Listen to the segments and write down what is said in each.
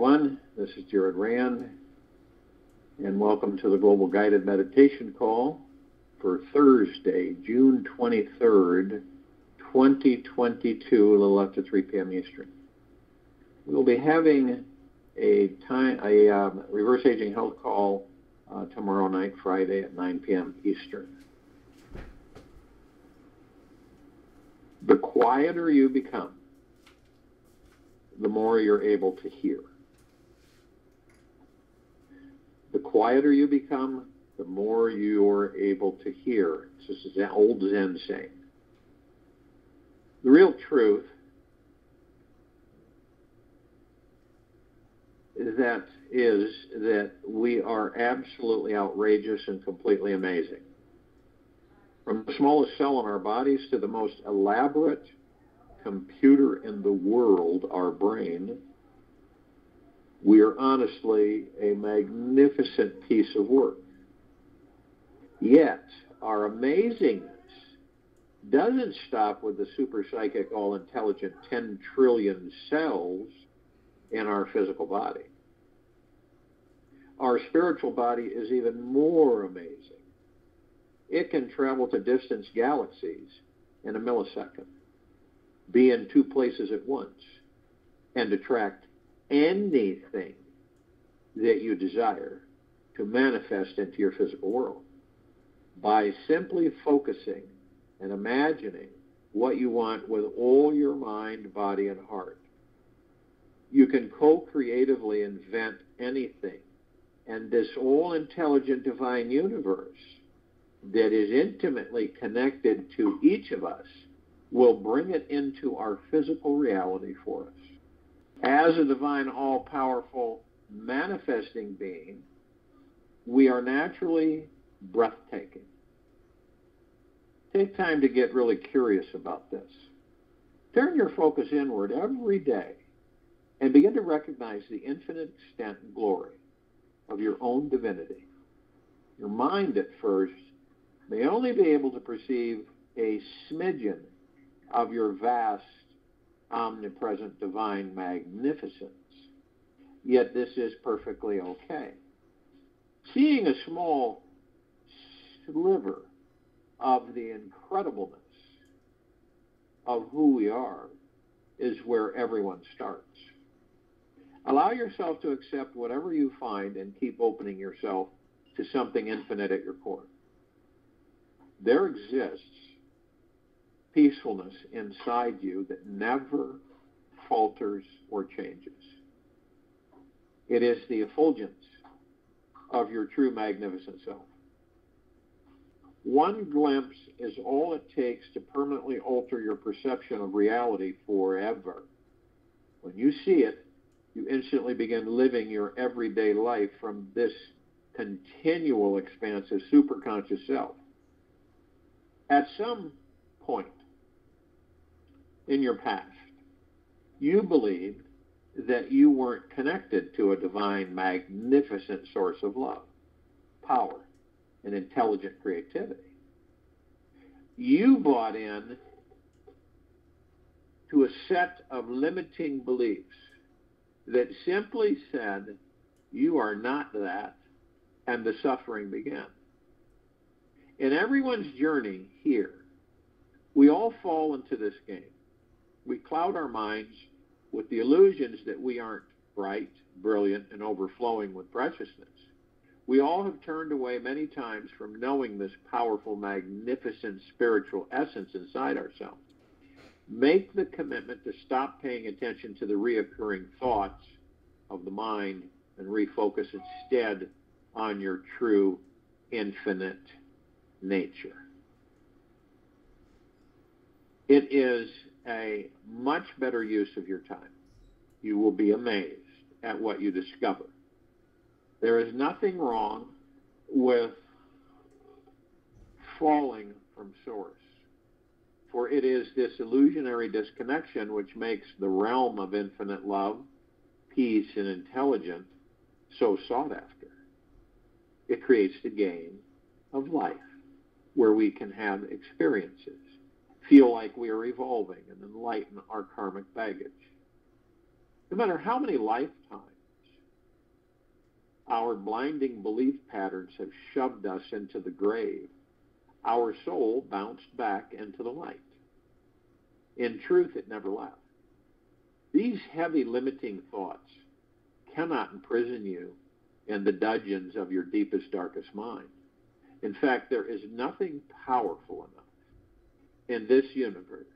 everyone. This is Jared Rand, and welcome to the Global Guided Meditation Call for Thursday, June 23rd, 2022, a little after 3 p.m. Eastern. We'll be having a reverse aging health call tomorrow night, Friday at 9 p.m. Eastern. The quieter you become, the more you're able to hear. The quieter you become, the more you're able to hear. It's just an old Zen saying. The real truth is that we are absolutely outrageous and completely amazing. From the smallest cell in our bodies to the most elaborate computer in the world, our brain, we are honestly a magnificent piece of work. Yet, our amazingness doesn't stop with the super psychic, all-intelligent 10 trillion cells in our physical body. Our spiritual body is even more amazing. It can travel to distant galaxies in a millisecond, be in two places at once, and attract anything that you desire to manifest into your physical world by simply focusing and imagining what you want with all your mind, body, and heart. You can co-creatively invent anything, and this all-intelligent divine universe that is intimately connected to each of us will bring it into our physical reality for us. As a divine, all-powerful, manifesting being, we are naturally breathtaking. Take time to get really curious about this. Turn your focus inward every day and begin to recognize the infinite extent and glory of your own divinity. Your mind at first may only be able to perceive a smidgen of your vast, omnipresent, divine magnificence. Yet this is perfectly okay. Seeing a small sliver of the incredibleness of who we are is where everyone starts. Allow yourself to accept whatever you find and keep opening yourself to something infinite at your core. There exists peacefulness inside you that never falters or changes. It is the effulgence of your true magnificent self. One glimpse is all it takes to permanently alter your perception of reality forever. When you see it, you instantly begin living your everyday life from this continual expansive superconscious self. At some point in your past, you believed that you weren't connected to a divine, magnificent source of love, power, and intelligent creativity. You bought in to a set of limiting beliefs that simply said, you are not that, and the suffering began. In everyone's journey here, we all fall into this game. We cloud our minds with the illusions that we aren't bright, brilliant, and overflowing with preciousness. We all have turned away many times from knowing this powerful, magnificent spiritual essence inside ourselves. Make the commitment to stop paying attention to the reoccurring thoughts of the mind and refocus instead on your true, infinite nature. It is a much better use of your time. You will be amazed at what you discover. There is nothing wrong with falling from source, for it is this illusionary disconnection which makes the realm of infinite love, peace, and intelligence so sought after. It creates the game of life, where we can have experiences, feel like we are evolving, and enlighten our karmic baggage. No matter how many lifetimes our blinding belief patterns have shoved us into the grave, our soul bounced back into the light. In truth, it never left. These heavy limiting thoughts cannot imprison you in the dungeons of your deepest, darkest mind. In fact, there is nothing powerful enough in this universe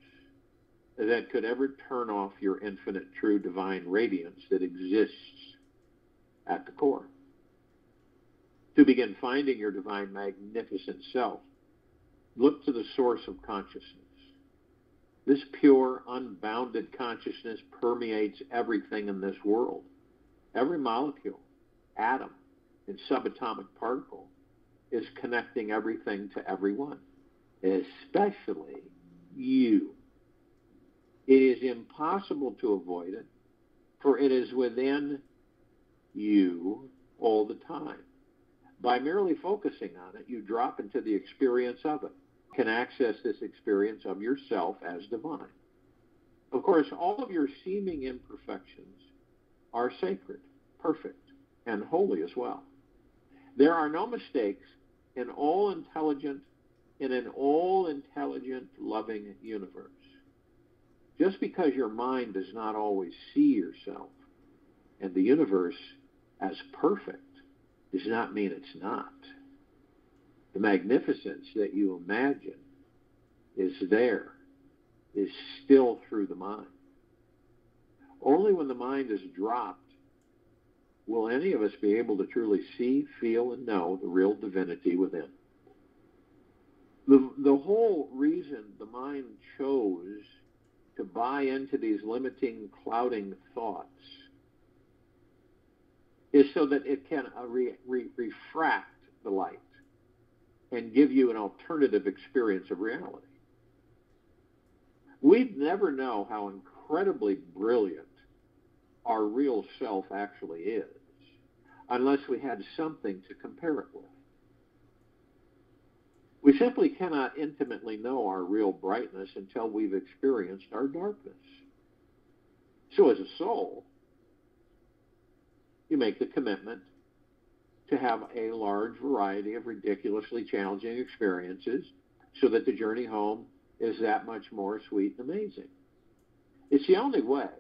that could ever turn off your infinite, true, divine radiance that exists at the core. To begin finding your divine, magnificent self, look to the source of consciousness. This pure, unbounded consciousness permeates everything in this world. Every molecule, atom, and subatomic particle is connecting everything to everyone, especially you. It is impossible to avoid it, for it is within you all the time. By merely focusing on it, you drop into the experience of it. You can access this experience of yourself as divine. Of course, all of your seeming imperfections are sacred, perfect, and holy as well. There are no mistakes in an all-intelligent, loving universe. Just because your mind does not always see yourself and the universe as perfect does not mean it's not. The magnificence that you imagine is there, is still through the mind. Only when the mind is dropped will any of us be able to truly see, feel, and know the real divinity within. The whole reason the mind chose to buy into these limiting, clouding thoughts is so that it can refract the light and give you an alternative experience of reality. We'd never know how incredibly brilliant our real self actually is unless we had something to compare it with. We simply cannot intimately know our real brightness until we've experienced our darkness. So as a soul, you make the commitment to have a large variety of ridiculously challenging experiences so that the journey home is that much more sweet and amazing. It's the only way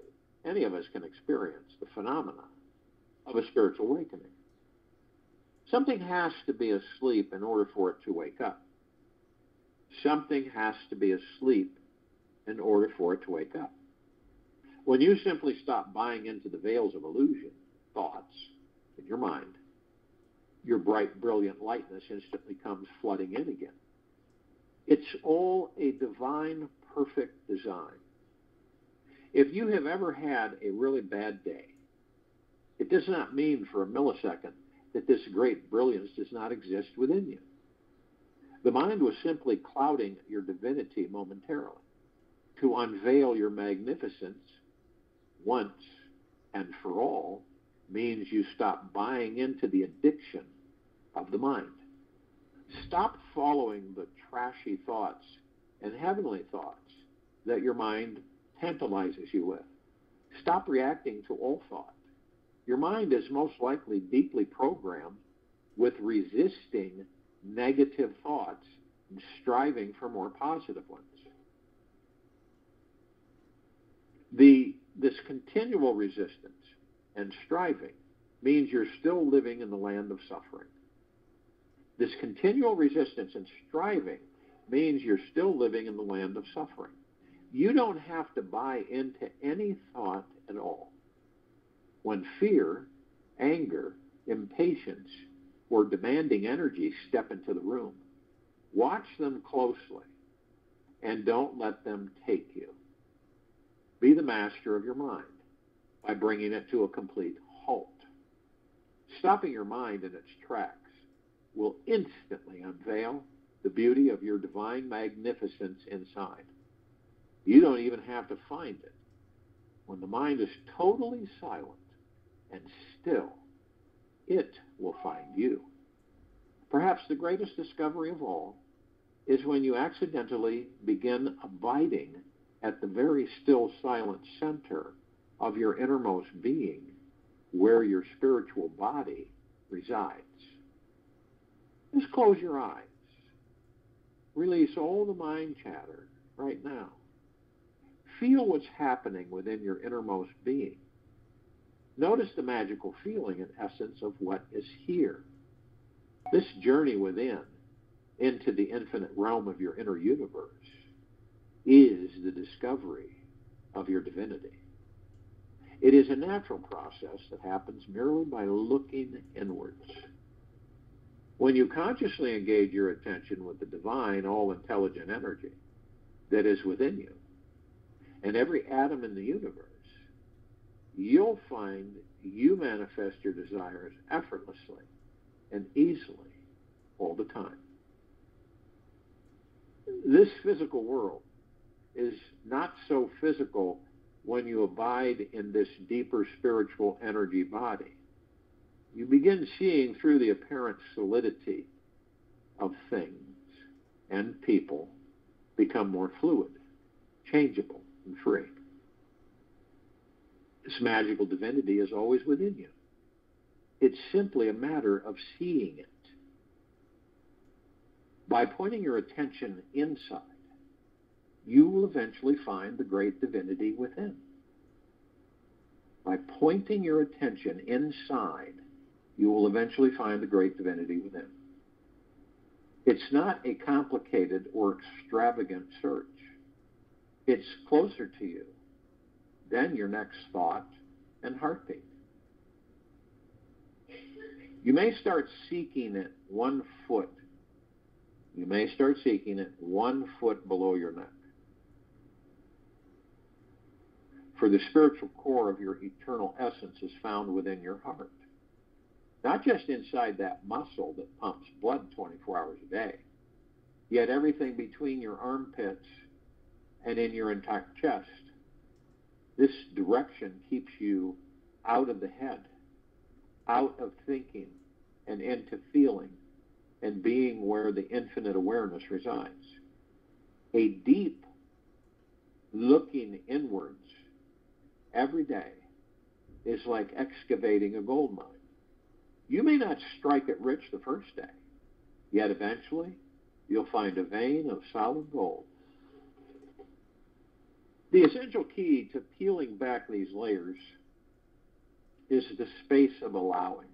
any of us can experience the phenomena of a spiritual awakening. Something has to be asleep in order for it to wake up. Something has to be asleep in order for it to wake up. When you simply stop buying into the veils of illusion, thoughts, in your mind, your bright, brilliant lightness instantly comes flooding in again. It's all a divine, perfect design. If you have ever had a really bad day, it does not mean for a millisecond that this great brilliance does not exist within you. The mind was simply clouding your divinity momentarily. To unveil your magnificence once and for all means you stop buying into the addiction of the mind. Stop following the trashy thoughts and heavenly thoughts that your mind tantalizes you with. Stop reacting to all thought. Your mind is most likely deeply programmed with resisting negative thoughts and striving for more positive ones. This continual resistance and striving means you're still living in the land of suffering. This continual resistance and striving means you're still living in the land of suffering. You don't have to buy into any thought at all. When fear, anger, impatience, or demanding energy step into the room, watch them closely and don't let them take you. Be the master of your mind by bringing it to a complete halt. Stopping your mind in its tracks will instantly unveil the beauty of your divine magnificence inside. You don't even have to find it. When the mind is totally silent and still, it will find you. Perhaps the greatest discovery of all is when you accidentally begin abiding at the very still silent center of your innermost being, where your spiritual body resides. Just close your eyes. Release all the mind chatter right now. Feel what's happening within your innermost being. Notice the magical feeling and essence of what is here. This journey within, into the infinite realm of your inner universe, is the discovery of your divinity. It is a natural process that happens merely by looking inwards. When you consciously engage your attention with the divine, all-intelligent energy that is within you, and every atom in the universe, you'll find you manifest your desires effortlessly and easily all the time. This physical world is not so physical when you abide in this deeper spiritual energy body. You begin seeing through the apparent solidity of things, and people become more fluid, changeable, and free. This magical divinity is always within you. It's simply a matter of seeing it. By pointing your attention inside, you will eventually find the great divinity within. By pointing your attention inside, you will eventually find the great divinity within. It's not a complicated or extravagant search. It's closer to you than your next thought and heartbeat. You may start seeking it 1 foot. You may start seeking it 1 foot below your neck. For the spiritual core of your eternal essence is found within your heart. Not just inside that muscle that pumps blood 24 hours a day, yet everything between your armpits and in your entire chest. This direction keeps you out of the head, out of thinking, and into feeling and being where the infinite awareness resides. A deep looking inwards every day is like excavating a gold mine. You may not strike it rich the first day, yet eventually you'll find a vein of solid gold. The essential key to peeling back these layers is the space of allowing.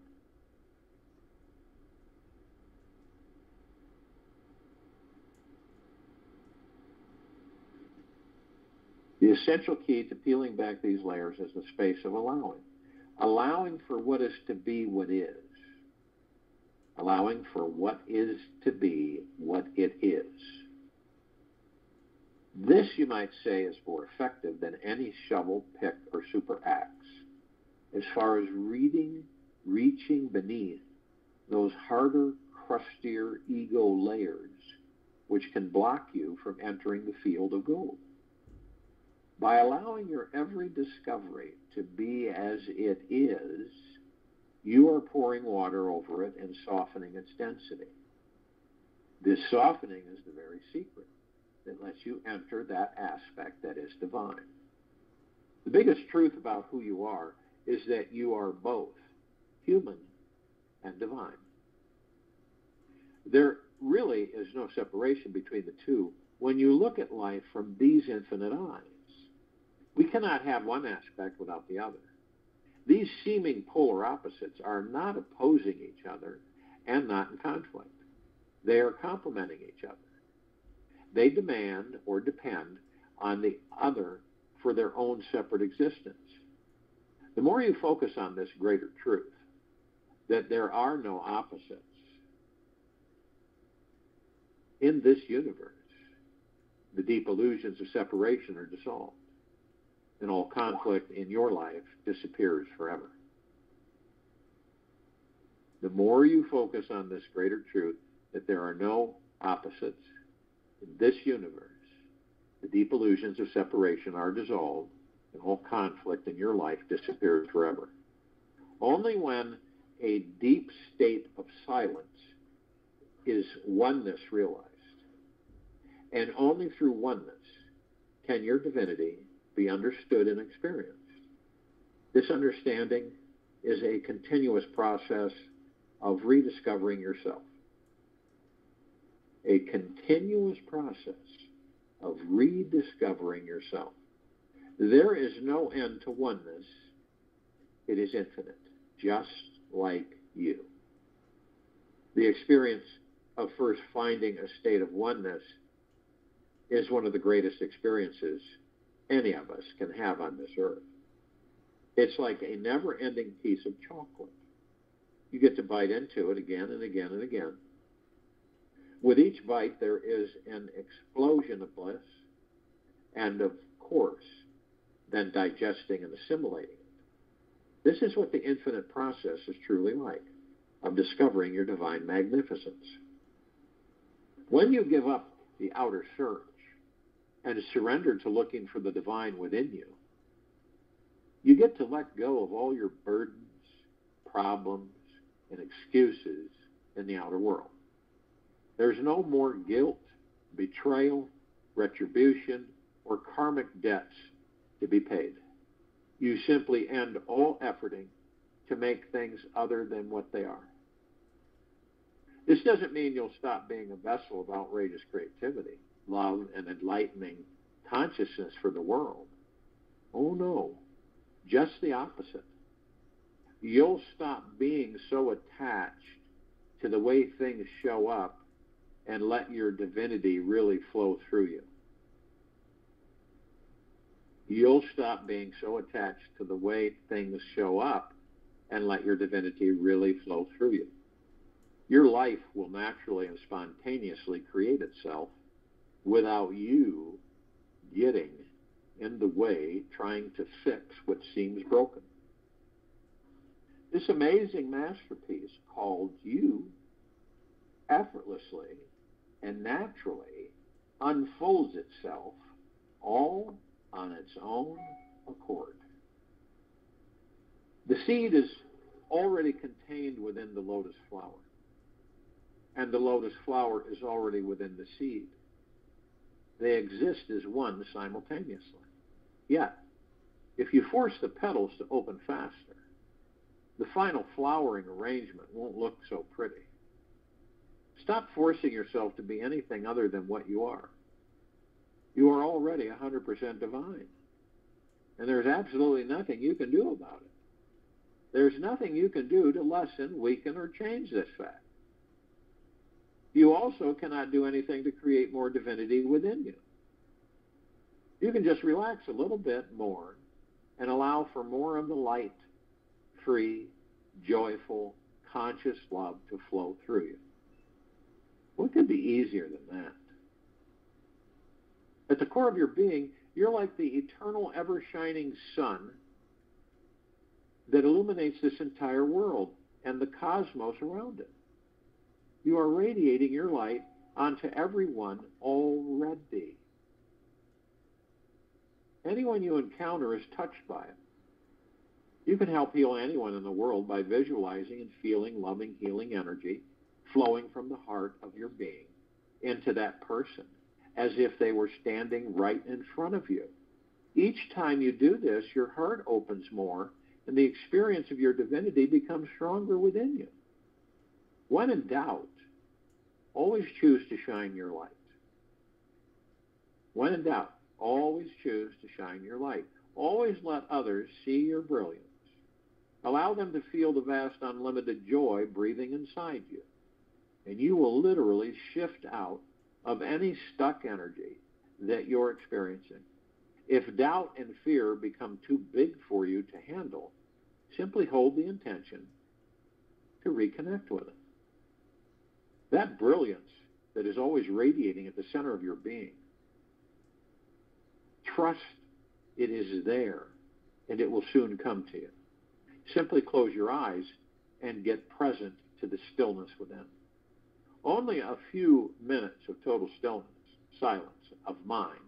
The essential key to peeling back these layers is the space of allowing. Allowing for what is to be what is. Allowing for what is to be what it is. This, you might say, is more effective than any shovel, pick, or super axe as far as reaching beneath those harder, crustier ego layers which can block you from entering the field of gold. By allowing your every discovery to be as it is, you are pouring water over it and softening its density. This softening is the very secret that lets you enter that aspect that is divine. The biggest truth about who you are is that you are both human and divine. There really is no separation between the two when you look at life from these infinite eyes. We cannot have one aspect without the other. These seeming polar opposites are not opposing each other and not in conflict. They are complementing each other. They demand or depend on the other for their own separate existence. The more you focus on this greater truth, that there are no opposites in this universe, the deep illusions of separation are dissolved, and all conflict in your life disappears forever. The more you focus on this greater truth, that there are no opposites in this universe, the deep illusions of separation are dissolved, and all conflict in your life disappears forever. Only when a deep state of silence is oneness realized, and only through oneness can your divinity be understood and experienced. This understanding is a continuous process of rediscovering yourself. A continuous process of rediscovering yourself. There is no end to oneness. It is infinite, just like you. The experience of first finding a state of oneness is one of the greatest experiences any of us can have on this earth. It's like a never-ending piece of chocolate. You get to bite into it again and again and again. With each bite, there is an explosion of bliss, and of course, then digesting and assimilating it. This is what the infinite process is truly like, of discovering your divine magnificence. When you give up the outer search and surrender to looking for the divine within you, you get to let go of all your burdens, problems, and excuses in the outer world. There's no more guilt, betrayal, retribution, or karmic debts to be paid. You simply end all efforting to make things other than what they are. This doesn't mean you'll stop being a vessel of outrageous creativity, love, and enlightening consciousness for the world. Oh no, just the opposite. You'll stop being so attached to the way things show up and let your divinity really flow through you. You'll stop being so attached to the way things show up and let your divinity really flow through you. Your life will naturally and spontaneously create itself without you getting in the way trying to fix what seems broken. This amazing masterpiece called you effortlessly and naturally unfolds itself all on its own accord. The seed is already contained within the lotus flower, and the lotus flower is already within the seed. They exist as one simultaneously. Yet, if you force the petals to open faster, the final flowering arrangement won't look so pretty. Stop forcing yourself to be anything other than what you are. You are already 100% divine, and there's absolutely nothing you can do about it. There's nothing you can do to lessen, weaken, or change this fact. You also cannot do anything to create more divinity within you. You can just relax a little bit more and allow for more of the light, free, joyful, conscious love to flow through you. What could be easier than that? At the core of your being, you're like the eternal, ever-shining sun that illuminates this entire world and the cosmos around it. You are radiating your light onto everyone already. Anyone you encounter is touched by it. You can help heal anyone in the world by visualizing and feeling loving, healing energy flowing from the heart of your being into that person, as if they were standing right in front of you. Each time you do this, your heart opens more, and the experience of your divinity becomes stronger within you. When in doubt, always choose to shine your light. When in doubt, always choose to shine your light. Always let others see your brilliance. Allow them to feel the vast, unlimited joy breathing inside you. And you will literally shift out of any stuck energy that you're experiencing. If doubt and fear become too big for you to handle, simply hold the intention to reconnect with it. That brilliance that is always radiating at the center of your being, trust it is there, and it will soon come to you. Simply close your eyes and get present to the stillness within. Only a few minutes of total stillness, silence of mind,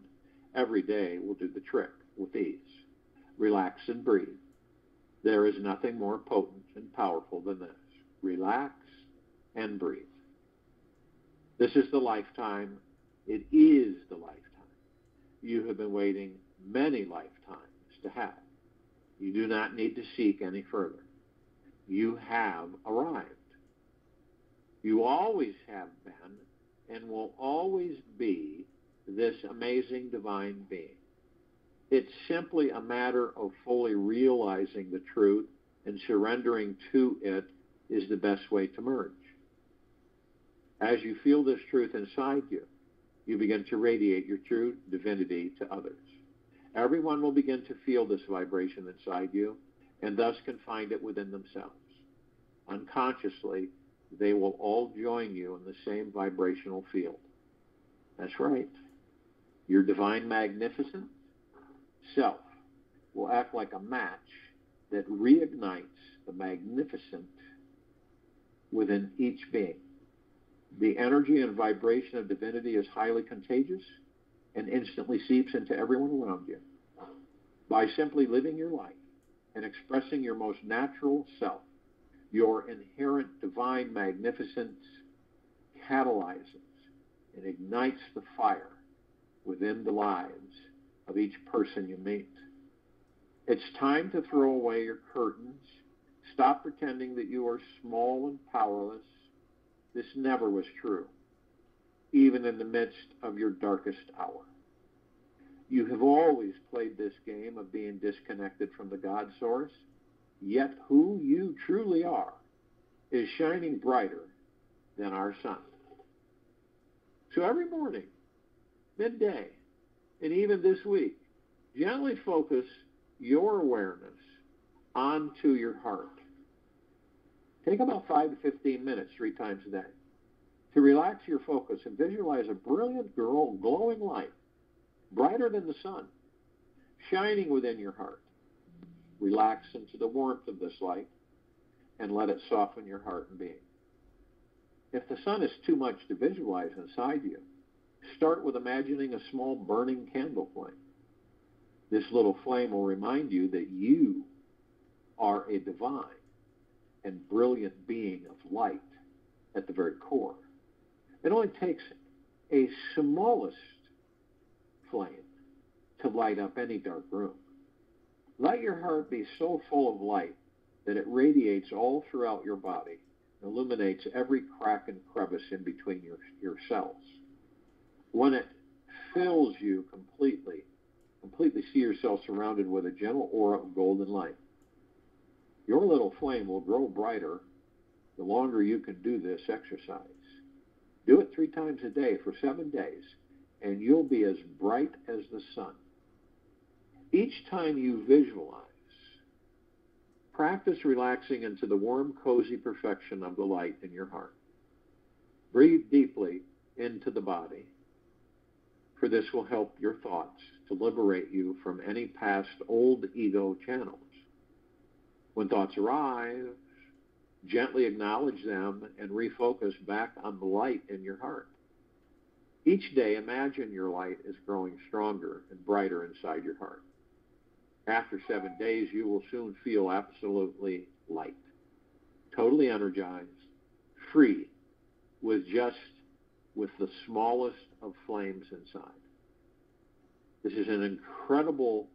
every day will do the trick with ease. Relax and breathe. There is nothing more potent and powerful than this. Relax and breathe. This is the lifetime. It is the lifetime you have been waiting many lifetimes to have. You do not need to seek any further. You have arrived. You always have been and will always be this amazing divine being. It's simply a matter of fully realizing the truth, and surrendering to it is the best way to merge. As you feel this truth inside you, you begin to radiate your true divinity to others. Everyone will begin to feel this vibration inside you, and thus can find it within themselves. Unconsciously, they will all join you in the same vibrational field. That's right. Your divine magnificent self will act like a match that reignites the magnificent within each being. The energy and vibration of divinity is highly contagious and instantly seeps into everyone around you. By simply living your life and expressing your most natural self, your inherent divine magnificence catalyzes and ignites the fire within the lives of each person you meet. It's time to throw away your curtains. Stop pretending that you are small and powerless. This never was true, even in the midst of your darkest hour. You have always played this game of being disconnected from the God source, yet who you truly are is shining brighter than our sun. So every morning, midday, and even this week, gently focus your awareness onto your heart. Take about 5 to 15 minutes 3 times a day to relax your focus and visualize a brilliant, glowing light, brighter than the sun, shining within your heart. Relax into the warmth of this light and let it soften your heart and being. If the sun is too much to visualize inside you, start with imagining a small burning candle flame. This little flame will remind you that you are a divine and brilliant being of light at the very core. It only takes a smallest flame to light up any dark room. Let your heart be so full of light that it radiates all throughout your body, illuminates every crack and crevice in between your cells. When it fills you completely see yourself surrounded with a gentle aura of golden light. Your little flame will grow brighter the longer you can do this exercise. Do it 3 times a day for 7 days, and you'll be as bright as the sun. Each time you visualize, practice relaxing into the warm, cozy perfection of the light in your heart. Breathe deeply into the body, for this will help your thoughts to liberate you from any past old ego channels. When thoughts arise, gently acknowledge them and refocus back on the light in your heart. Each day, imagine your light is growing stronger and brighter inside your heart. After 7 days, you will soon feel absolutely light, totally energized, free, with the smallest of flames inside. This is an incredibly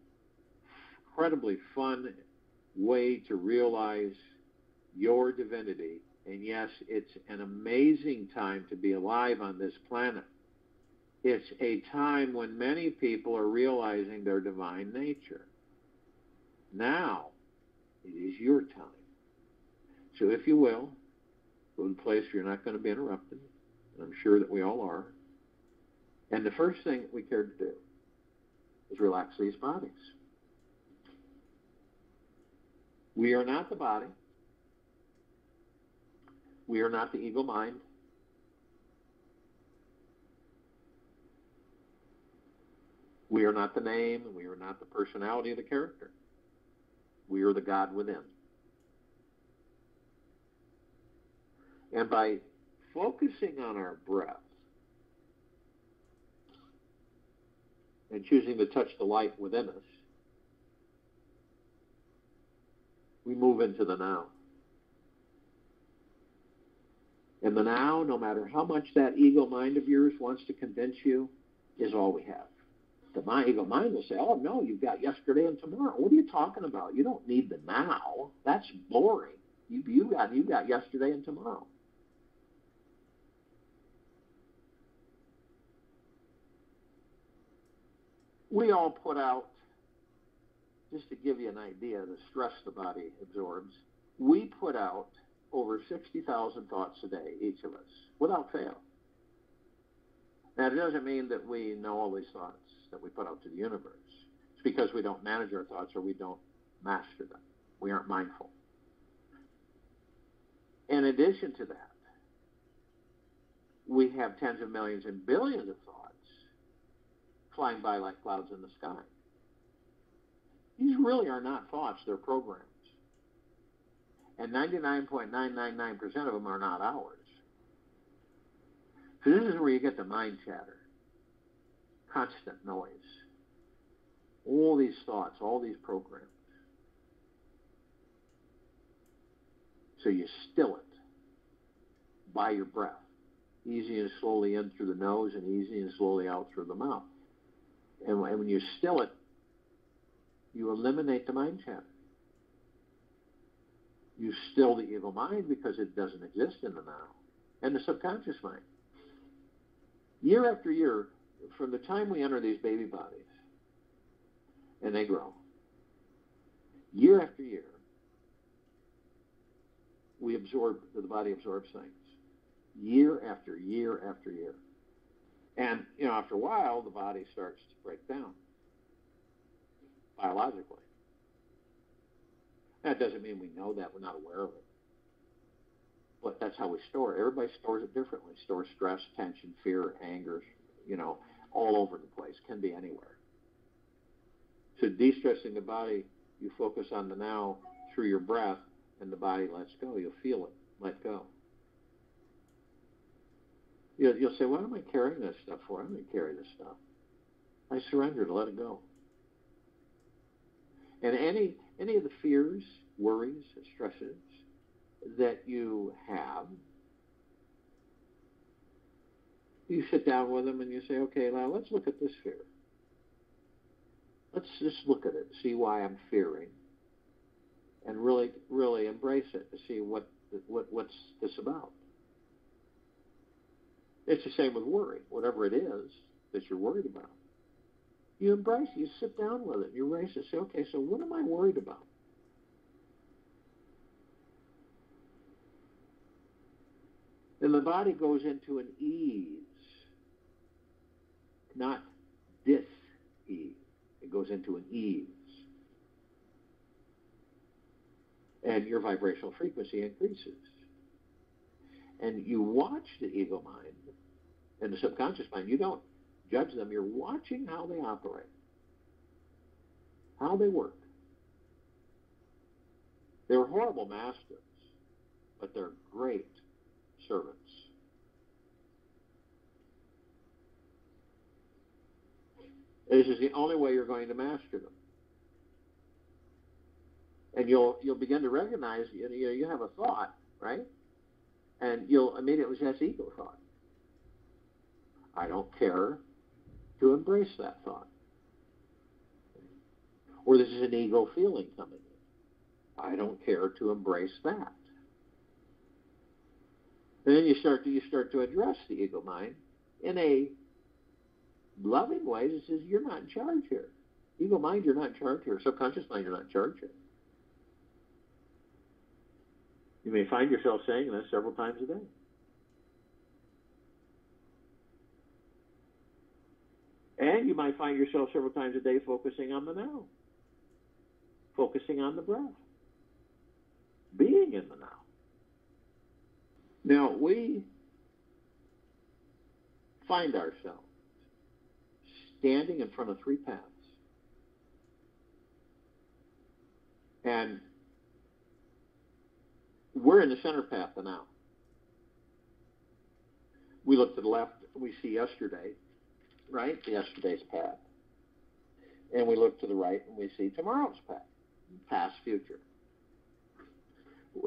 fun way to realize your divinity. And yes, it's an amazing time to be alive on this planet. It's a time when many people are realizing their divine nature. Now, it is your time. So if you will, go to a place where you're not going to be interrupted. And I'm sure that we all are. And the first thing that we care to do is relax these bodies. We are not the body. We are not the ego mind. We are not the name, and we are not the personality of the character. We are the God within. And by focusing on our breath and choosing to touch the light within us, we move into the now. In the now, no matter how much that ego mind of yours wants to convince you, is all we have. The ego mind will say, oh, no, you've got yesterday and tomorrow. What are you talking about? You don't need the now. That's boring. You got yesterday and tomorrow. We all put out, just to give you an idea of the stress the body absorbs, we put out over 60,000 thoughts a day, each of us, without fail. Now, it doesn't mean that we know all these thoughts that we put out to the universe. It's because we don't manage our thoughts or we don't master them. We aren't mindful. In addition to that, we have tens of millions and billions of thoughts flying by like clouds in the sky. These really are not thoughts, they're programs. And 99.999% of them are not ours. So this is where you get the mind chatter, constant noise, all these thoughts, all these programs. So you still it by your breath, easy and slowly in through the nose and easy and slowly out through the mouth. And when you still it, you eliminate the mind chatter. You still the ego mind because it doesn't exist in the now. And the subconscious mind. Year after year, from the time we enter these baby bodies, and they grow, year after year, the body absorbs things. Year after year after year. And, after a while, the body starts to break down, biologically. That doesn't mean we know that, we're not aware of it. But that's how we store it. Everybody stores it differently. Stores stress, tension, fear, anger, all over the place. Can be anywhere. So de-stressing the body, you focus on the now through your breath, and the body lets go. You'll feel it. Let go. You'll say, what am I carrying this stuff for? I'm going to carry this stuff. I surrender to let it go. And any of the fears, worries, stresses that you have, you sit down with them and you say, okay, now let's look at this fear. Let's just look at it, see why I'm fearing, and really, really embrace it to see what's this about. It's the same with worry. Whatever it is that you're worried about, you embrace it. You sit down with it. You embrace it. Say, okay, so what am I worried about? And the body goes into an ease, not dis-ease. It goes into an ease. And your vibrational frequency increases. And you watch the ego mind and the subconscious mind. You don't judge them. You're watching how they operate, how they work. They're horrible masters, but they're great servants. This is the only way you're going to master them. And you'll begin to recognize, you have a thought, right? And you'll immediately say, that's ego thought. I don't care to embrace that thought. Or this is an ego feeling coming in. I don't care to embrace that. And then you start to address the ego mind in a loving way that says, you're not in charge here. Ego mind, you're not in charge here. Subconscious mind, you're not in charge here. You may find yourself saying this several times a day. And you might find yourself several times a day focusing on the now. Focusing on the breath. Being in the now. Now, we find ourselves standing in front of three paths. And we're in the center path, the now. We look to the left, we see yesterday, right? Yesterday's path. And we look to the right and we see tomorrow's path, past, future.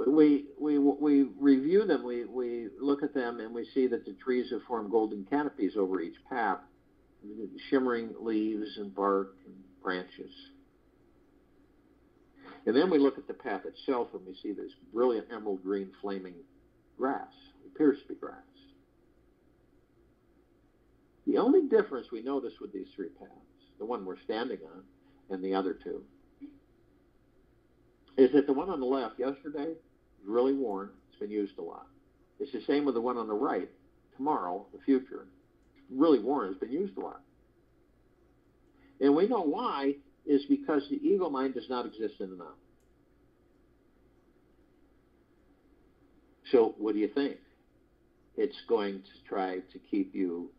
We review them, we look at them, and we see that the trees have formed golden canopies over each path, shimmering leaves and bark and branches. And then we look at the path itself and we see this brilliant emerald green flaming grass. It appears to be grass. The only difference we notice with these three paths the one we're standing on, and the other two, is that the one on the left yesterday is really worn. It's been used a lot. It's the same with the one on the right. Tomorrow, the future, really worn. It's been used a lot. And we know why is because the ego mind does not exist in the now. So what do you think? It's going to try to keep you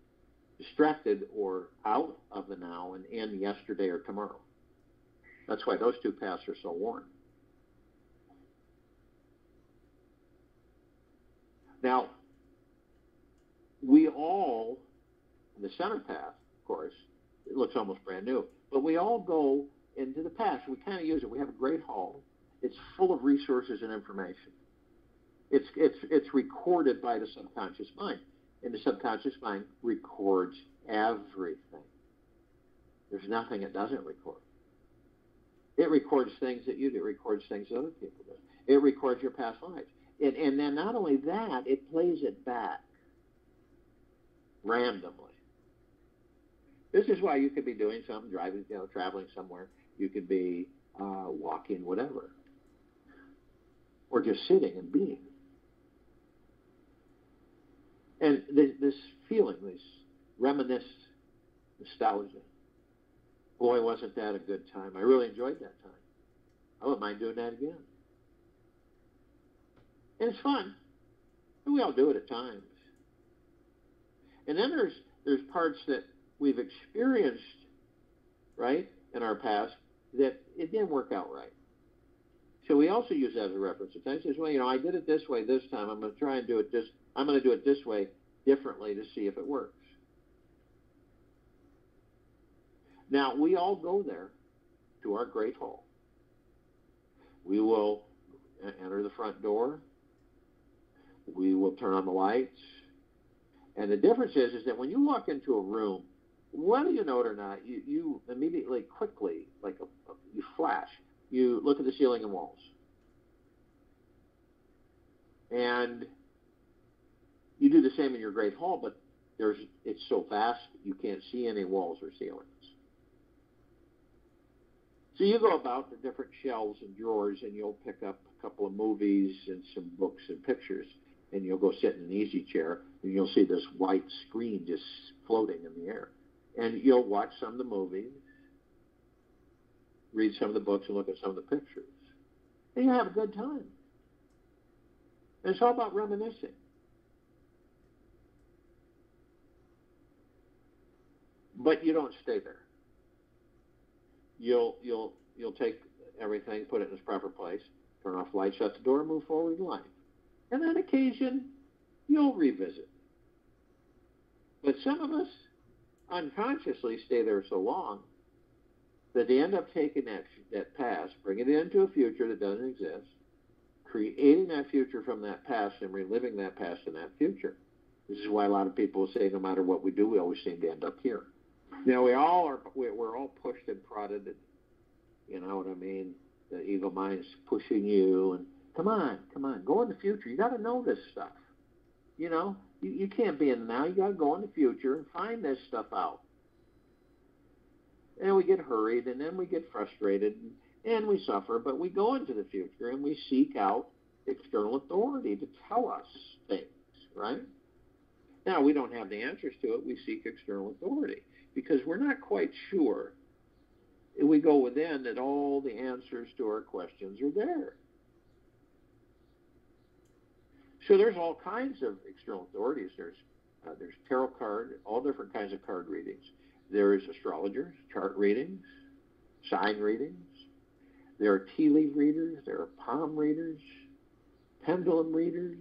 distracted or out of the now and in yesterday or tomorrow. That's why those two paths are so worn. Now, we all, the center path, of course, it looks almost brand new, but we all go into the past. We kind of use it. We have a great hall. It's full of resources and information. It's recorded by the subconscious mind, and the subconscious mind records everything. There's nothing it doesn't record. It records things that you do. It records things that other people do. It records your past lives. And then not only that, it plays it back randomly. This is why you could be doing something, driving, traveling somewhere. You could be walking, whatever, or just sitting and being. And this feeling, this reminisce, nostalgia. Boy, wasn't that a good time. I really enjoyed that time. I wouldn't mind doing that again. And it's fun. And we all do it at times. And then there's parts that we've experienced, right, in our past that it didn't work out right. So we also use that as a reference. At times, well, I did it this way this time. I'm going to try and do it this. I'm going to do it this way differently to see if it works. Now, we all go there to our great hall. We will enter the front door. We will turn on the lights. And the difference is that when you walk into a room, whether you know it or not, you immediately, quickly, you flash. You look at the ceiling and walls. And you do the same in your great hall, but it's so vast you can't see any walls or ceilings. So you go about the different shelves and drawers, and you'll pick up a couple of movies and some books and pictures, and you'll go sit in an easy chair, and you'll see this white screen just floating in the air. And you'll watch some of the movies, read some of the books, and look at some of the pictures. And you have a good time. And it's all about reminiscing. But you don't stay there. You'll take everything, put it in its proper place, turn off the light, shut the door, move forward in life. And on occasion, you'll revisit. But some of us unconsciously stay there so long that they end up taking that past, bringing it into a future that doesn't exist, creating that future from that past and reliving that past in that future. This is why a lot of people say no matter what we do, we always seem to end up here. Now, we're all pushed and prodded, and you know what I mean? The ego mind's pushing you, and come on, go in the future. You got to know this stuff. You can't be in the now. You got to go in the future and find this stuff out. And we get hurried, and then we get frustrated, and we suffer, but we go into the future, and we seek out external authority to tell us things, right? Now, we don't have the answers to it. We seek external authority because we're not quite sure. We go within that all the answers to our questions are there. So there's all kinds of external authorities. There's tarot card, all different kinds of card readings. There's astrologers, chart readings, sign readings. There are tea leaf readers. There are palm readers, pendulum readers,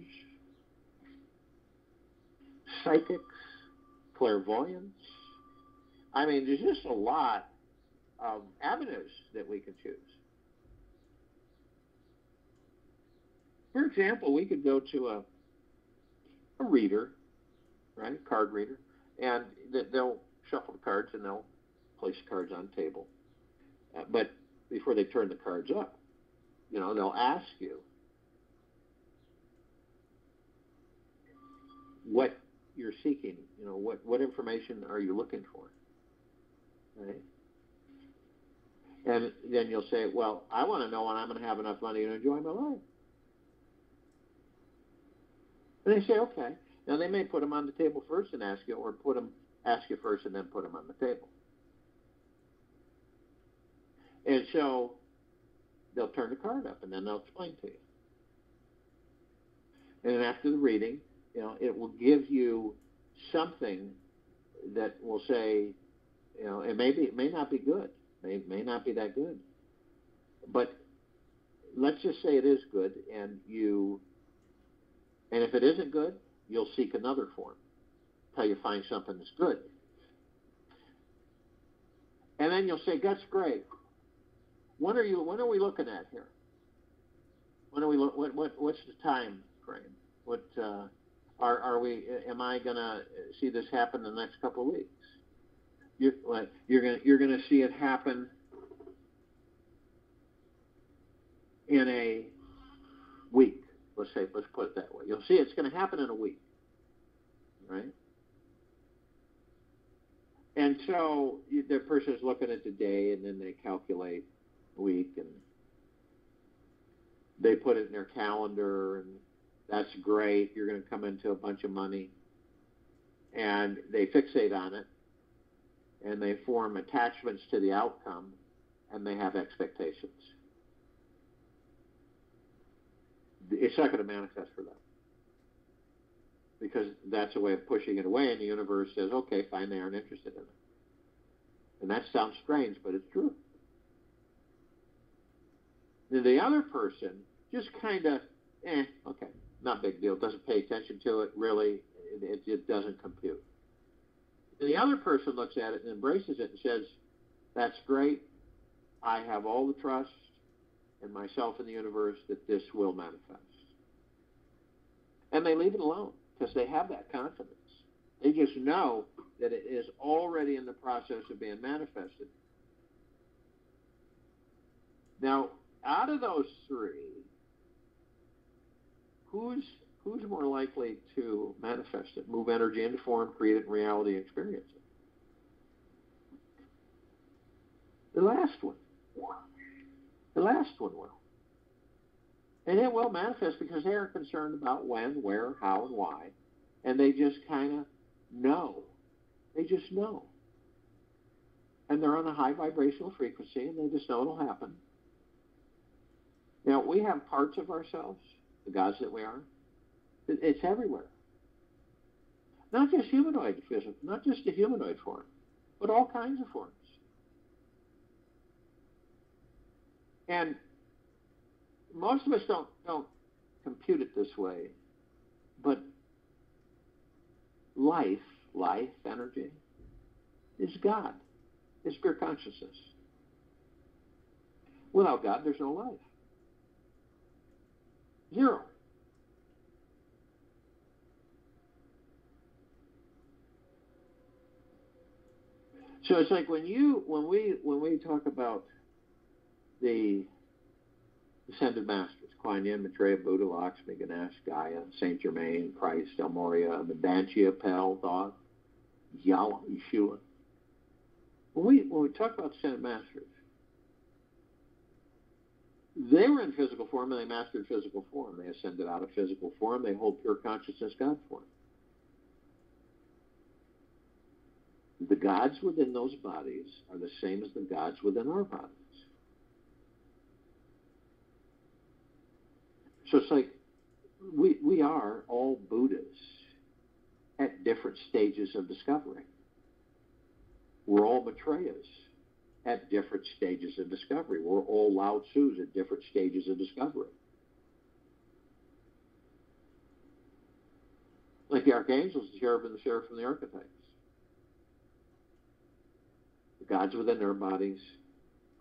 psychics, clairvoyants. I mean, there's just a lot of avenues that we can choose. For example, we could go to a reader, right, card reader, and they'll shuffle the cards and they'll place the cards on the table. But before they turn the cards up, they'll ask you what you're seeking. What information are you looking for? Right? And then you'll say, well, I want to know when I'm going to have enough money to enjoy my life. And they say, okay. Now, they may put them on the table first and ask you, or ask you first and then put them on the table. And so they'll turn the card up, and then they'll explain to you. And then after the reading, it will give you something that will say, it may not be good. It may not be that good. But let's just say it is good, and if it isn't good, you'll seek another form until you find something that's good. And then you'll say, that's great. When are we looking at here? What's the time frame? What am I gonna see this happen in the next couple of weeks? You're gonna see it happen in a week. Let's put it that way. You'll see it's going to happen in a week, right? And so the person is looking at the day, and then they calculate a week, and they put it in their calendar, and that's great. You're going to come into a bunch of money, and they fixate on it, and they form attachments to the outcome, and they have expectations. It's not going to manifest for them, because that's a way of pushing it away, and the universe says, okay, fine, they aren't interested in it. And that sounds strange, but it's true. And the other person just kind of, okay, not a big deal, doesn't pay attention to it, really, it doesn't compute. And the other person looks at it and embraces it and says, that's great, I have all the trust in myself and the universe that this will manifest. And they leave it alone because they have that confidence. They just know that it is already in the process of being manifested. Now, out of those three, who's more likely to manifest it, move energy into form, create it in reality, and experience it? The last one. The last one will. And it will manifest because they aren't concerned about when, where, how, and why. And they just kind of know. They just know. And they're on a high vibrational frequency, and they just know it'll happen. Now, we have parts of ourselves, the gods that we are. It's everywhere. Not just humanoid physical, not just the humanoid form, but all kinds of forms. And most of us don't compute it this way, but life, energy, is God. It's pure consciousness. Without God, there's no life. Zero. So it's like when we talk about the ascended masters, Kuan Yin, Maitreya, Buddha, Lakshmi, Ganesh, Gaia, Saint Germain, Christ, El Morya, Medantia, Pel, Thoth, Yahweh, Yeshua. When we talk about ascended masters, they were in physical form and they mastered physical form. They ascended out of physical form. They hold pure consciousness God form. The gods within those bodies are the same as the gods within our bodies. So it's like we are all Buddhas at different stages of discovery. We're all Maitreyas at different stages of discovery. We're all Lao Tzus at different stages of discovery. Like the archangels, the cherubim, the seraphim, the archetypes. The gods within their bodies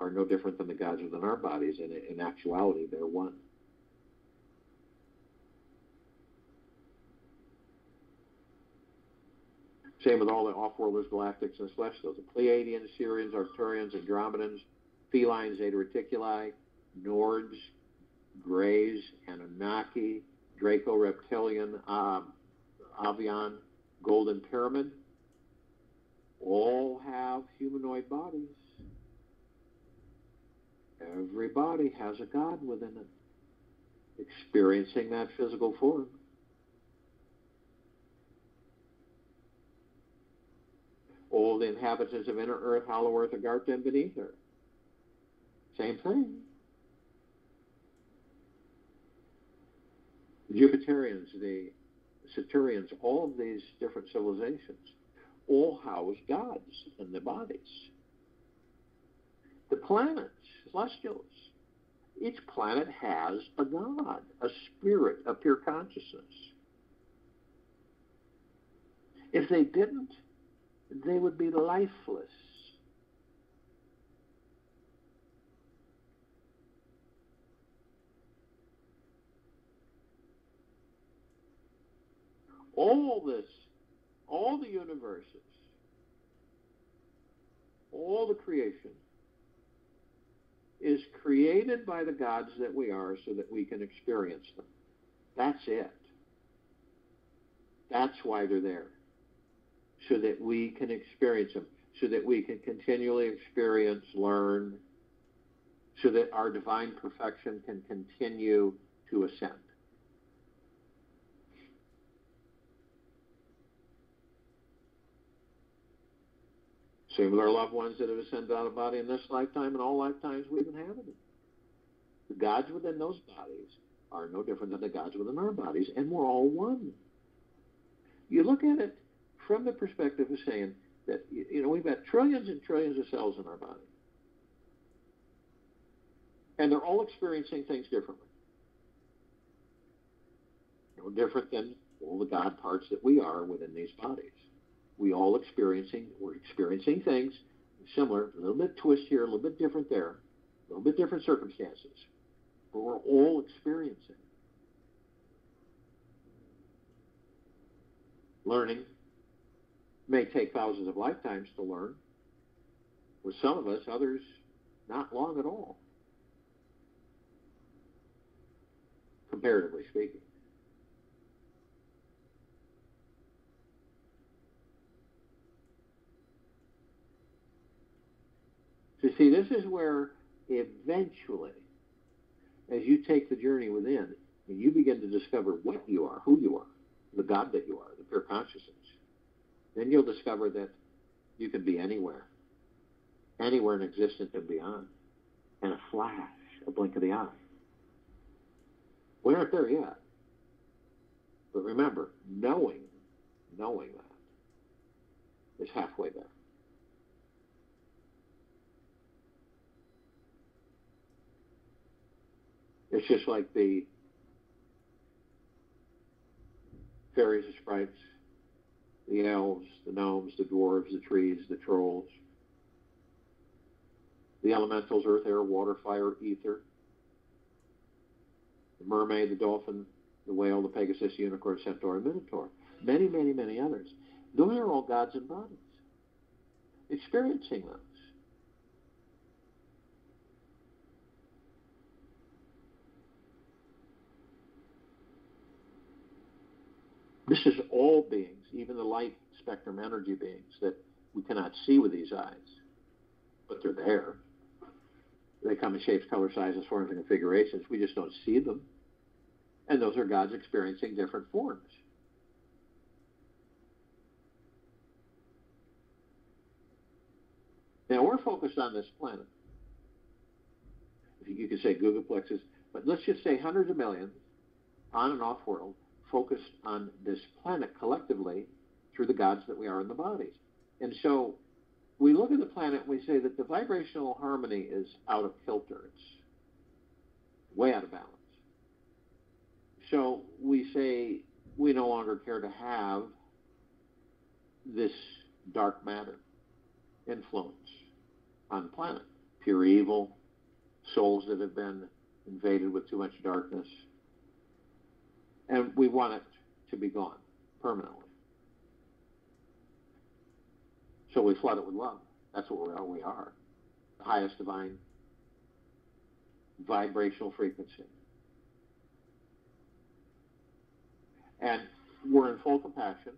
are no different than the gods within our bodies. And in actuality, they're one. Same with all the off-worlders, galactics, and celestials. The Pleiadians, Sirians, Arcturians, Andromedans, Felines, Zeta Reticuli, Nords, Greys, Anunnaki, Draco Reptilian, Avian, Golden Pyramid, all have humanoid bodies. Every body has a God within it, experiencing that physical form. All the inhabitants of inner earth, hollow earth, Agartha, and beneath earth. Same thing. The Jupiterians, the Saturnians, all of these different civilizations, all house gods in their bodies. The planets, celestials, each planet has a god, a spirit, a pure consciousness. If they didn't, they would be lifeless. All this, all the universes, all the creation is created by the gods that we are so that we can experience them. That's it. That's why they're there. So that we can experience them. So that we can continually experience, learn. So that our divine perfection can continue to ascend. Same with our loved ones that have ascended out of body in this lifetime and all lifetimes we've inhabited. The gods within those bodies are no different than the gods within our bodies, and we're all one. You look at it from the perspective of saying that, we've got trillions and trillions of cells in our body. And they're all experiencing things differently. No different than all the God parts that we are within these bodies. We're experiencing things similar, a little bit twist here, a little bit different there, a little bit different circumstances, but we're all experiencing. Learning may take thousands of lifetimes to learn. With some of us, others not long at all, comparatively speaking. So see, this is where eventually, as you take the journey within, and you begin to discover what you are, who you are, the God that you are, the pure consciousness, then you'll discover that you can be anywhere in existence and beyond, in a flash, a blink of the eye. We aren't there yet. But remember, knowing that is halfway there. It's just like the fairies, the sprites, the elves, the gnomes, the dwarves, the trees, the trolls, the elementals, earth, air, water, fire, ether, the mermaid, the dolphin, the whale, the pegasus, the unicorn, centaur, and minotaur. Many, many, many others. Those are all gods and bodies, experiencing those. This is all beings, even the light spectrum energy beings that we cannot see with these eyes, but they're there. They come in shapes, color, sizes, forms, and configurations. We just don't see them. And those are gods experiencing different forms. Now, we're focused on this planet. You could say googolplexes, but let's just say hundreds of millions on and off world focused on this planet collectively through the gods that we are in the bodies. And so we look at the planet and we say that the vibrational harmony is out of kilter. It's way out of balance. So we say we no longer care to have this dark matter influence on the planet. Pure evil, souls that have been invaded with too much darkness. And we want it to be gone permanently. So we flood it with love. That's what we are. The highest divine vibrational frequency. And we're in full compassion,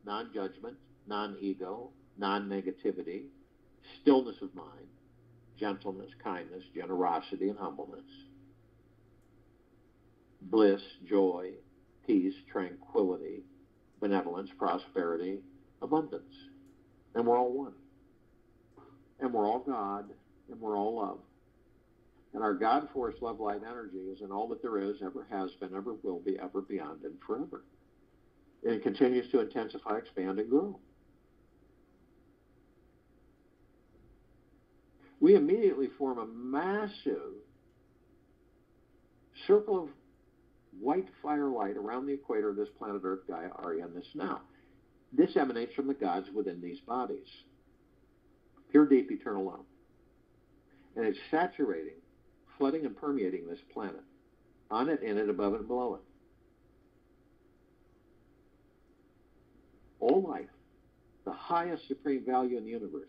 non-judgment, non-ego, non-negativity, stillness of mind, gentleness, kindness, generosity, and humbleness, bliss, joy, peace, tranquility, benevolence, prosperity, abundance. And we're all one. And we're all God, and we're all love. And our God force, love, light, energy is in all that there is, ever has been, ever will be, ever beyond, and forever. And it continues to intensify, expand, and grow. We immediately form a massive circle of white firelight around the equator of this planet Earth, Gaia, Arya, and this now. This emanates from the gods within these bodies. Pure, deep, eternal love. And it's saturating, flooding, and permeating this planet. On it, in it, above it, and below it. All life, the highest supreme value in the universe.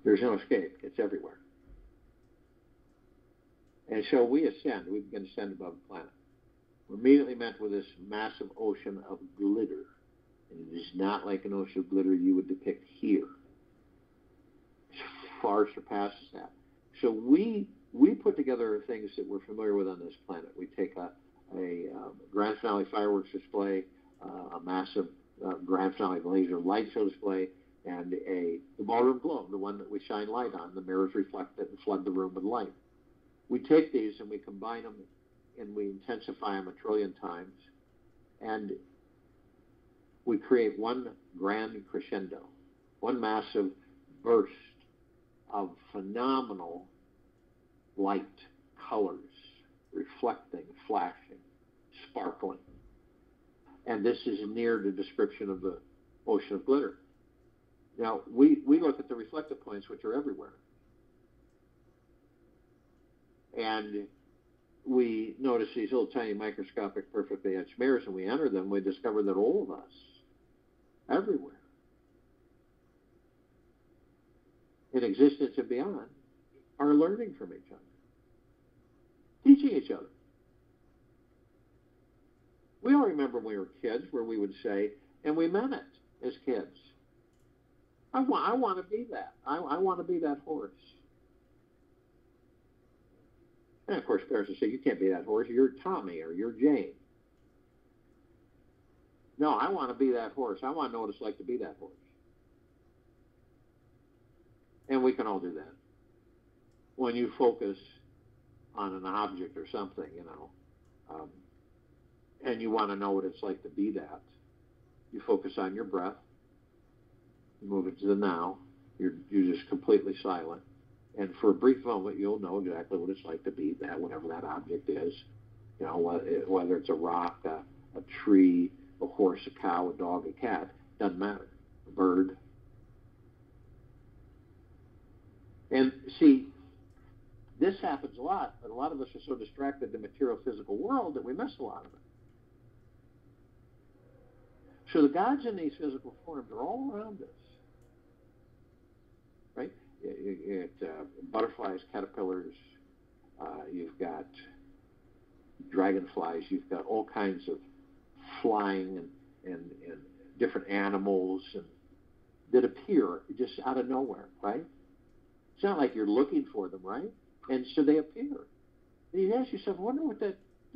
There's no escape. It's everywhere. And so we ascend. We begin to ascend above the planet. We're immediately met with this massive ocean of glitter. And it is not like an ocean of glitter you would depict here. It far surpasses that. So we put together things that we're familiar with on this planet. We take a grand finale fireworks display, a massive grand finale laser light show display, and the ballroom globe, the one that we shine light on. The mirrors reflect it and flood the room with light. We take these and we combine them and we intensify them a trillion times, and we create one grand crescendo, one massive burst of phenomenal light, colors, reflecting, flashing, sparkling. And this is near the description of the ocean of glitter. Now, we look at the reflective points, which are everywhere. And we notice these little tiny microscopic perfectly etched mirrors, and we enter them, we discover that all of us, everywhere, in existence and beyond, are learning from each other, teaching each other. We all remember when we were kids where we would say, and we meant it as kids, I want to be that. I want to be that horse. And of course, parents would say, you can't be that horse. You're Tommy or you're Jane. No, I want to be that horse. I want to know what it's like to be that horse. And we can all do that. When you focus on an object or something, and you want to know what it's like to be that, you focus on your breath. You move it to the now. You're just completely silent. And for a brief moment, you'll know exactly what it's like to be that, whatever that object is. Whether it's a rock, a tree, a horse, a cow, a dog, a cat, doesn't matter. A bird. And see, this happens a lot, but a lot of us are so distracted in the material physical world that we miss a lot of it. So the gods in these physical forms are all around us. Right? You got butterflies, caterpillars, you've got dragonflies, you've got all kinds of flying and different animals that appear just out of nowhere, right? It's not like you're looking for them, right? And so they appear. And you ask yourself, I wonder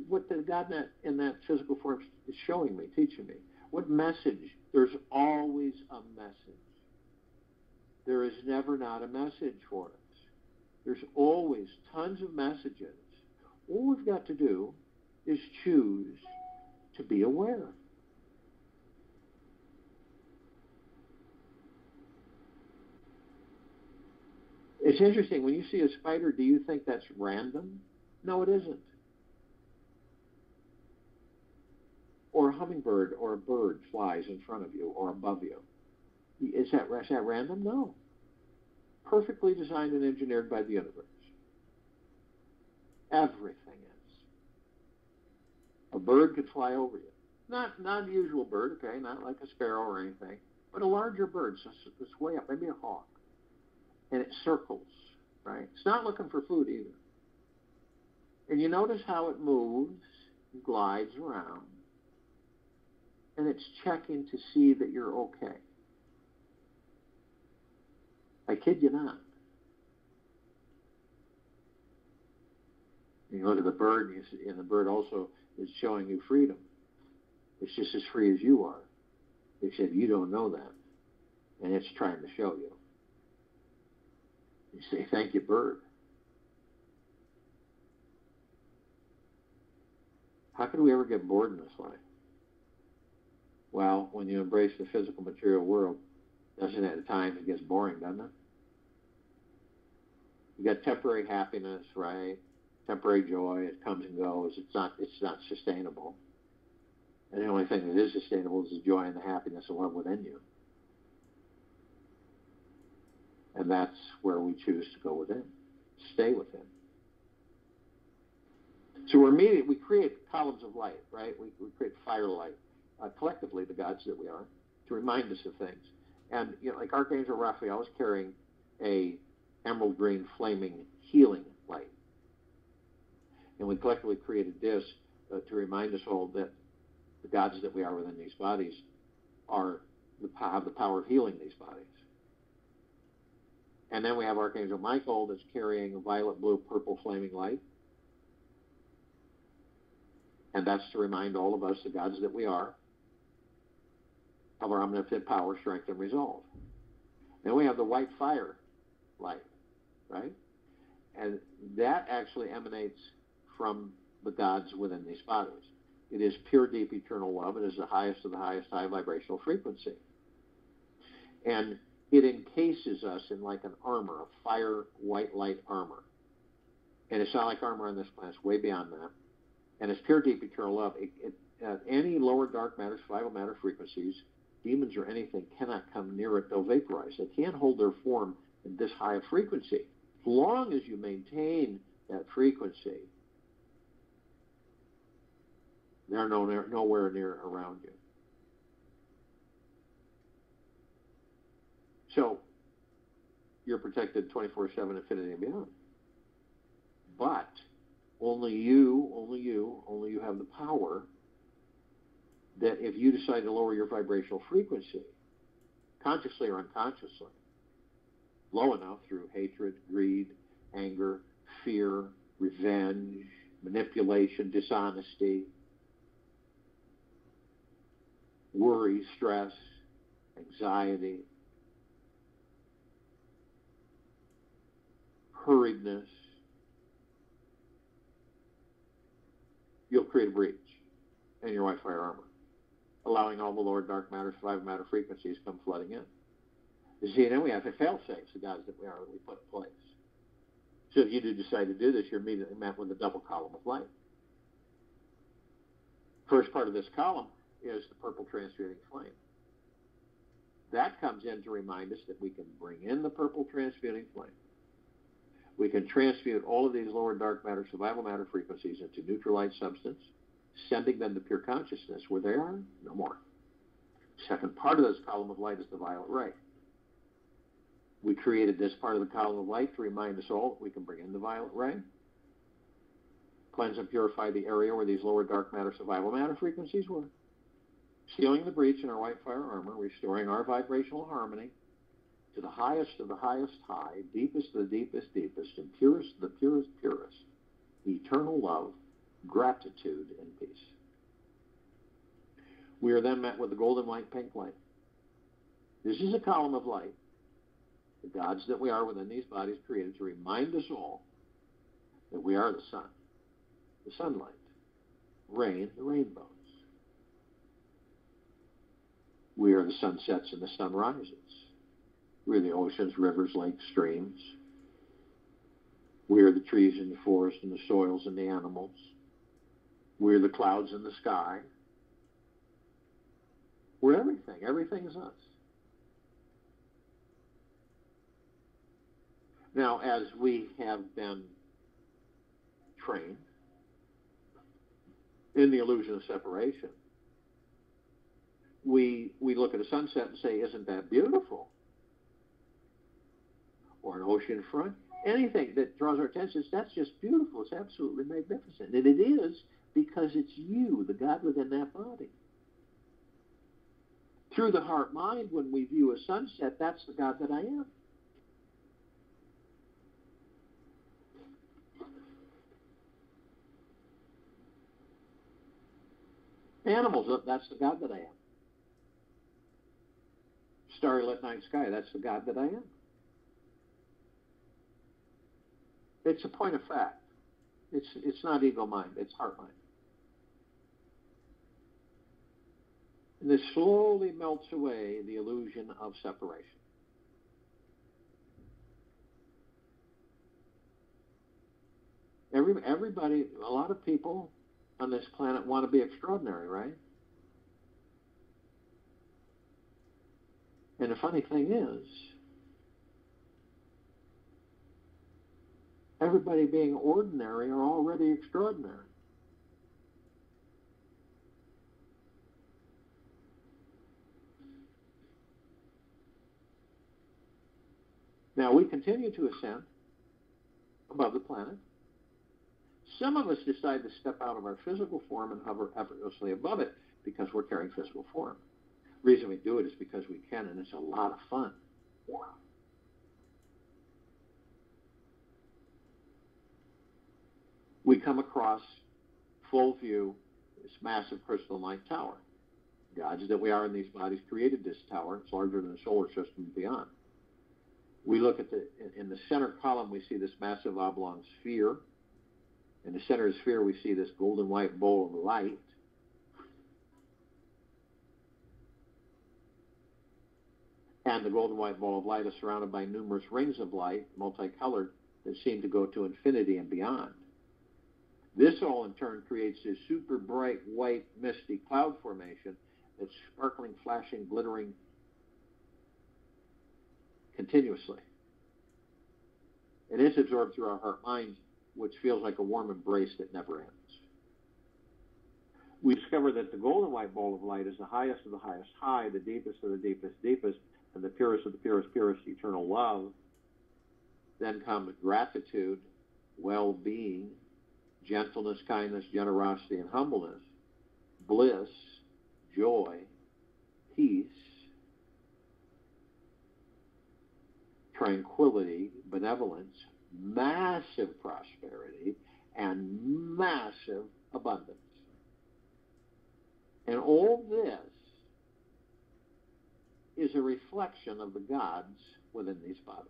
what the God in that physical form is showing me, teaching me. What message? There's always a message. There is never not a message for us. There's always tons of messages. All we've got to do is choose to be aware. It's interesting. When you see a spider, do you think that's random? No, it isn't. Or a hummingbird or a bird flies in front of you or above you. Is that random? No. Perfectly designed and engineered by the universe. Everything is. A bird could fly over you. Not a usual bird, okay, not like a sparrow or anything, but a larger bird, so it's way up, maybe a hawk. And it circles, right? It's not looking for food either. And you notice how it moves, glides around, and it's checking to see that you're okay. I kid you not. You look at the bird, and the bird also is showing you freedom. It's just as free as you are, except you don't know that, and it's trying to show you. You say, thank you, bird. How can we ever get bored in this life? Well, when you embrace the physical material world, doesn't it at times it gets boring, doesn't it? You got temporary happiness, right? Temporary joy, it comes and goes. It's not sustainable. And the only thing that is sustainable is the joy and the happiness and love within you. And that's where we choose to go within, stay within. So we create columns of light, right? We create firelight, collectively, the gods that we are, to remind us of things. And like Archangel Raphael is carrying a emerald green flaming healing light. And we collectively created this to remind us all that the gods that we are within these bodies have the power of healing these bodies. And then we have Archangel Michael that's carrying a violet, blue, purple flaming light. And that's to remind all of us, the gods that we are, of our omnipotent power, strength, and resolve. Then we have the white fire light, right? And that actually emanates from the gods within these bodies. It is pure, deep, eternal love. It is the highest of the highest high vibrational frequency. And it encases us in like an armor, a fire, white light armor. And it's not like armor on this planet. It's way beyond that. And it's pure, deep, eternal love. Any lower dark matter, survival matter frequencies, demons or anything, cannot come near it. They'll vaporize. They can't hold their form in this high frequency. As long as you maintain that frequency, they're nowhere near around you. So you're protected 24/7, infinity and beyond. But only you have the power that if you decide to lower your vibrational frequency, consciously or unconsciously, low enough through hatred, greed, anger, fear, revenge, manipulation, dishonesty, worry, stress, anxiety, hurriedness, you'll create a breach in your white fire armor, allowing all the lower dark matter, survival matter frequencies come flooding in. You see, then we have to fail-safes, the gods that we are that we put in place. So if you do decide to do this, you're immediately met with a double column of light. First part of this column is the purple transmuting flame. That comes in to remind us that we can bring in the purple transmuting flame. We can transmute all of these lower dark matter, survival matter frequencies into neutral light substance, sending them to pure consciousness. Where they are, no more. Second part of this column of light is the violet ray. We created this part of the column of light to remind us all that we can bring in the violet ray, cleanse and purify the area where these lower dark matter, survival matter frequencies were, sealing the breach in our white fire armor, restoring our vibrational harmony to the highest of the highest high, deepest of the deepest deepest, and purest of the purest purest, eternal love, gratitude, and peace. We are then met with the golden light, pink light. This is a column of light, the gods that we are within these bodies created to remind us all that we are the sun, the sunlight, rain, the rainbows. We are the sunsets and the sunrises. We are the oceans, rivers, lakes, streams. We are the trees and the forest and the soils and the animals. We are the clouds in the sky. We're everything. Everything is us. Now, as we have been trained in the illusion of separation, we look at a sunset and say, isn't that beautiful? Or an ocean front, anything that draws our attention, that's just beautiful. It's absolutely magnificent. And it is because it's you, the God within that body. Through the heart mind, when we view a sunset, that's the God that I am. Animals, that's the God that I am. Starry-lit night sky, that's the God that I am. It's a point of fact. It's not ego mind, it's heart mind. And this slowly melts away the illusion of separation. Everybody, a lot of people on this planet want to be extraordinary, right? And the funny thing is, everybody being ordinary are already extraordinary. Now, we continue to ascend above the planet. Some of us decide to step out of our physical form and hover effortlessly above it because we're carrying physical form. The reason we do it is because we can, and it's a lot of fun. We come across full view this massive crystalline tower. Gods that we are in these bodies created this tower. It's larger than the solar system and beyond. We look at in the center column, we see this massive oblong sphere. In the center of the sphere, we see this golden white bowl of light. And the golden white ball of light is surrounded by numerous rings of light, multicolored, that seem to go to infinity and beyond. This all in turn creates this super bright white misty cloud formation that's sparkling, flashing, glittering continuously. And it's absorbed through our heart mind, which feels like a warm embrace that never ends. We discover that the golden white ball of light is the highest of the highest high, the deepest of the deepest deepest, and the purest of the purest purest eternal love. Then comes gratitude, well-being, gentleness, kindness, generosity, and humbleness, bliss, joy, peace, tranquility, benevolence, massive prosperity, and massive abundance. And all this is a reflection of the gods within these bodies.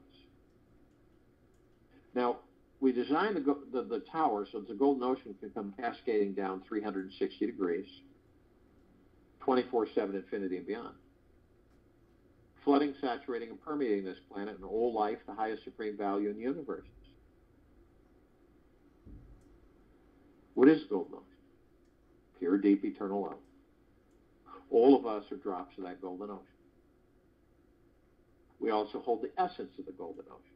Now, we designed the tower so that the golden ocean can come cascading down 360 degrees, 24/7 infinity and beyond, flooding, saturating, and permeating this planet and all life, the highest supreme value in the universe. What is the golden ocean? Pure, deep, eternal love. All of us are drops of that golden ocean. We also hold the essence of the golden ocean.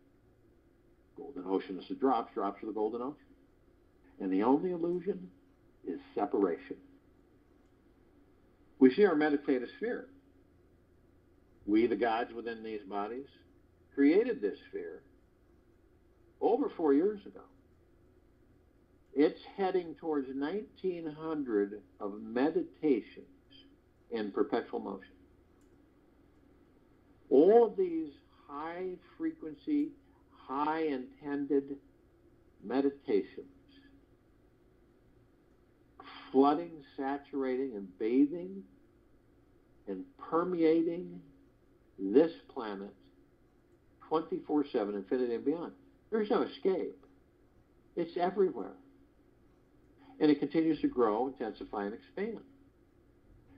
Golden ocean is the drops of the golden ocean. And the only illusion is separation. We see our meditative sphere. We, the gods within these bodies, created this sphere over 4 years ago. It's heading towards 1,900 of meditations in perpetual motion. All of these high-frequency, high-intended meditations, flooding, saturating, and bathing, and permeating this planet 24/7, infinity and beyond. There's no escape. It's everywhere. And it continues to grow, intensify, and expand.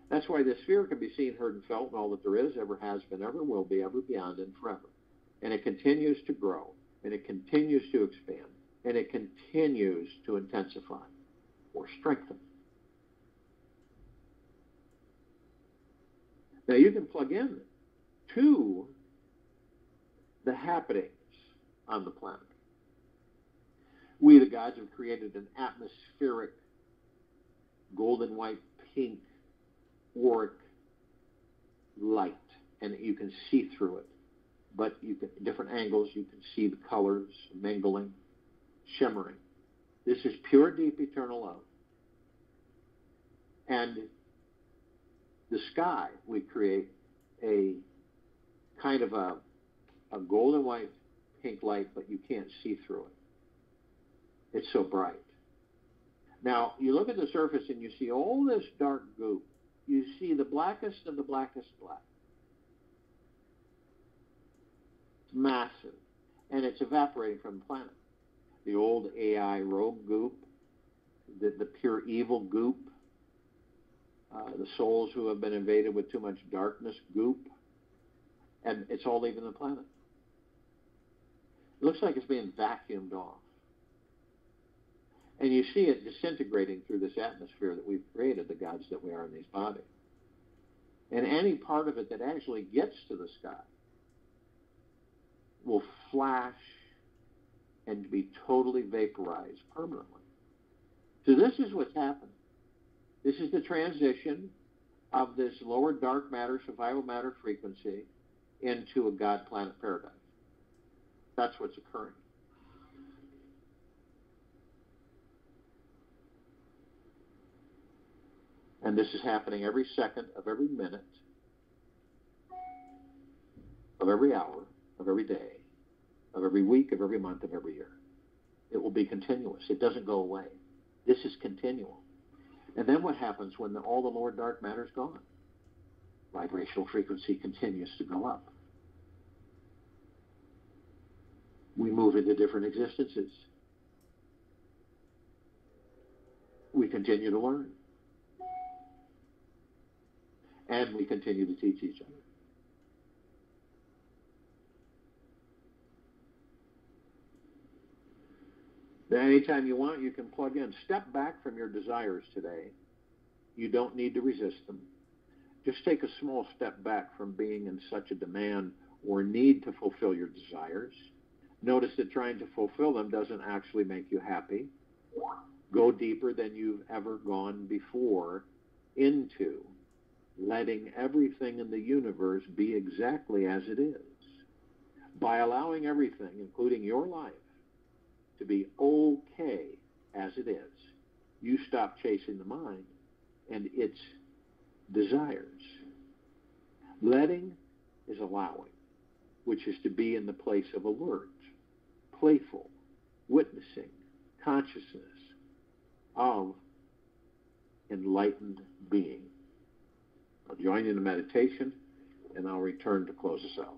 That's why this sphere can be seen, heard, and felt, and all that there is, ever has been, ever will be, ever beyond, and forever. And it continues to grow, and it continues to expand, and it continues to intensify or strengthen. Now you can plug in to the happenings on the planet. We, the gods, have created an atmospheric golden white pink auric light, and you can see through it. but different angles, you can see the colors mingling, shimmering. This is pure, deep, eternal love. And the sky, we create a kind of a golden white pink light, but you can't see through it. It's so bright. Now, you look at the surface and you see all this dark goop. You see the blackest of the blackest black. It's massive. And it's evaporating from the planet. The old AI rogue goop, the pure evil goop, the souls who have been invaded with too much darkness goop, and it's all leaving the planet. It looks like it's being vacuumed off. And you see it disintegrating through this atmosphere that we've created, the gods that we are in these bodies. And any part of it that actually gets to the sky will flash and be totally vaporized permanently. So this is what's happening. This is the transition of this lower dark matter, survival matter frequency into a God-planet paradise. That's what's occurring. And this is happening every second of every minute, of every hour, of every day, of every week, of every month, of every year. It will be continuous. It doesn't go away. This is continual. And then what happens when all the lower dark matter is gone? Vibrational frequency continues to go up. We move into different existences. We continue to learn. And we continue to teach each other. Now, anytime you want, you can plug in. Step back from your desires today. You don't need to resist them. Just take a small step back from being in such a demand or need to fulfill your desires. Notice that trying to fulfill them doesn't actually make you happy. Go deeper than you've ever gone before into letting everything in the universe be exactly as it is. By allowing everything, including your life, to be okay as it is, you stop chasing the mind and its desires. Letting is allowing, which is to be in the place of alert, playful, witnessing, consciousness of enlightened being. I'll join you in a meditation, and I'll return to close us out.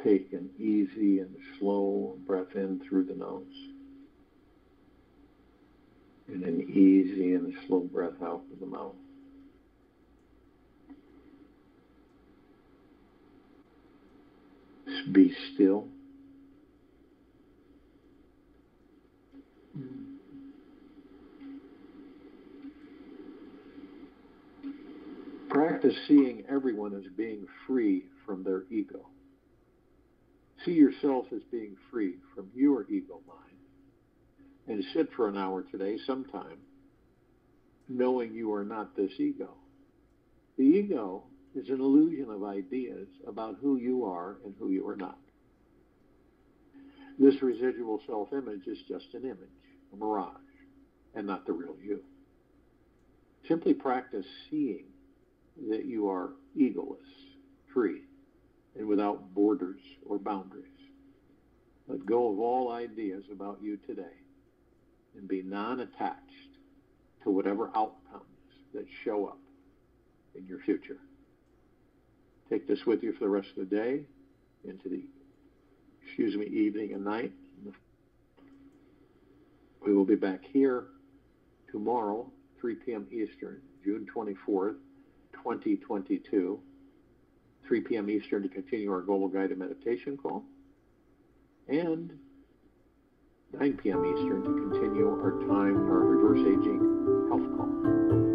Take an easy and slow breath in through the nose, and an easy and slow breath out of the mouth. Be still. Practice seeing everyone as being free from their ego. See yourself as being free from your ego mind. And sit for an hour today, sometime, knowing you are not this ego. The ego is an illusion of ideas about who you are and who you are not. This residual self-image is just an image, a mirage, and not the real you. Simply practice seeing that you are egoless, free, and without borders or boundaries. Let go of all ideas about you today and be non-attached to whatever outcomes that show up in your future. Take this with you for the rest of the day, into the, evening and night. We will be back here tomorrow, 3 p.m. Eastern, June 24th, 2022, 3 p.m. Eastern to continue our Global Guided Meditation call, and 9 p.m. Eastern to continue our reverse aging health call.